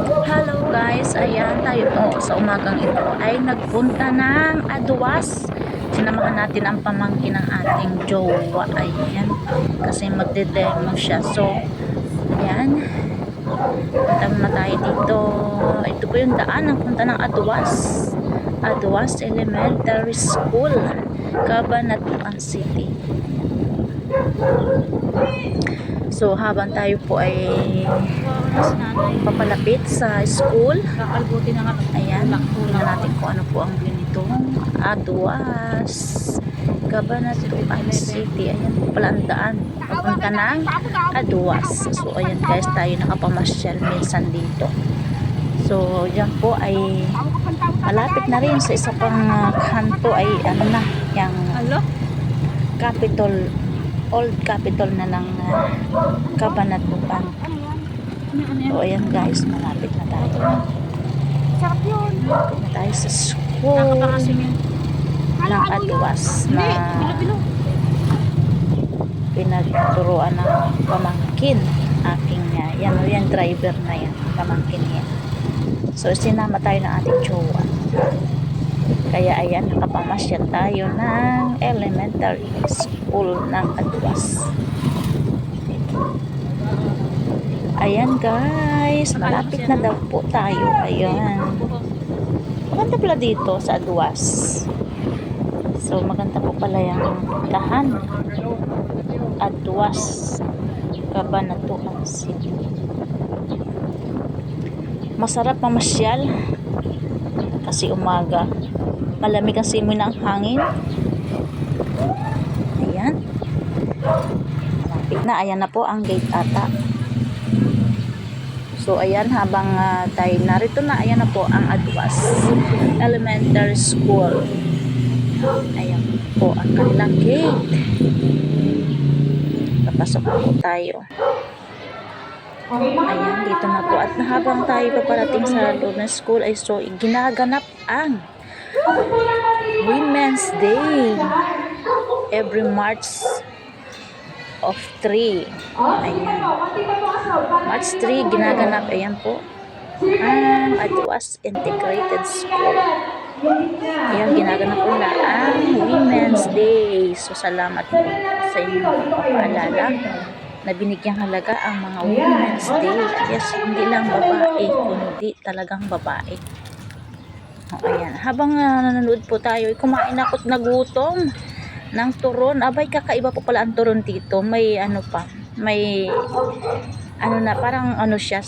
Hello guys, ayan tayo po sa umagang ito ay nagpunta ng Aduas. Sinamahan natin ang pamangkin ng ating jowa. Ayan, kasi magde-demo siya. So, ayan, punta muna tayo dito. Ito po yung daan ng punta ng Aduas. Aduas Elementary School, Cabanatuan City. So habang tayo po ay papalapit sa school, ayan, tingnan natin kung ano po ang ganitong Aduas Cabanatuan City. Ayan po pala ang daan papunta ng Aduas. So ayan guys, tayo nakapamasyal minsan dito. So dyan po ay malapit na rin sa isa pang kanto ay ano na, yung Capitol, old capital na ng Cabanatuan. So ayan guys, malapit na tayo. Sarap yun. Malapit na tayo sa school ng Aduas na pinagturuan ng pamangkin aking yan driver na yan, pamangkin niya. So sinama tayo ng ating jowa. Kaya ayan, nakapamasyal tayo ng elementary school ng Aduas. Ayan guys, malapit na daw po tayo. Ayan, maganda pala dito sa Aduas. So maganda po pala yung dahan. Aduas Cabanatuan City. Masarap mamasyal kasi umaga, malamig ang simoy ng hangin. Ayan, malapit na. Ayan na po ang gate ata. So ayan, habang tayo narito na, ayan na po ang Aduas Elementary School. Ayan po ang kanilang gate. Papasok na po tayo. Ayan, dito na po. At habang tayo paparating sa loob ng school ay so ginaganap ang Women's Day every March of 3. Ayan, March 3 ginaganap. Ayan po ang Aduas Integrated School. Ayan, ginaganap po na ang Women's Day. So salamat po sa inyong pagpapaalala na binigyang halaga ang mga Women's Day. Yes, hindi lang babae, kundi talagang babae. O, ayan, habang nanonood po tayo, kumain ako at nagutom ng turon. Abay, kakaiba po pala ang turon dito. May ano pa, may ano na, parang ano siya,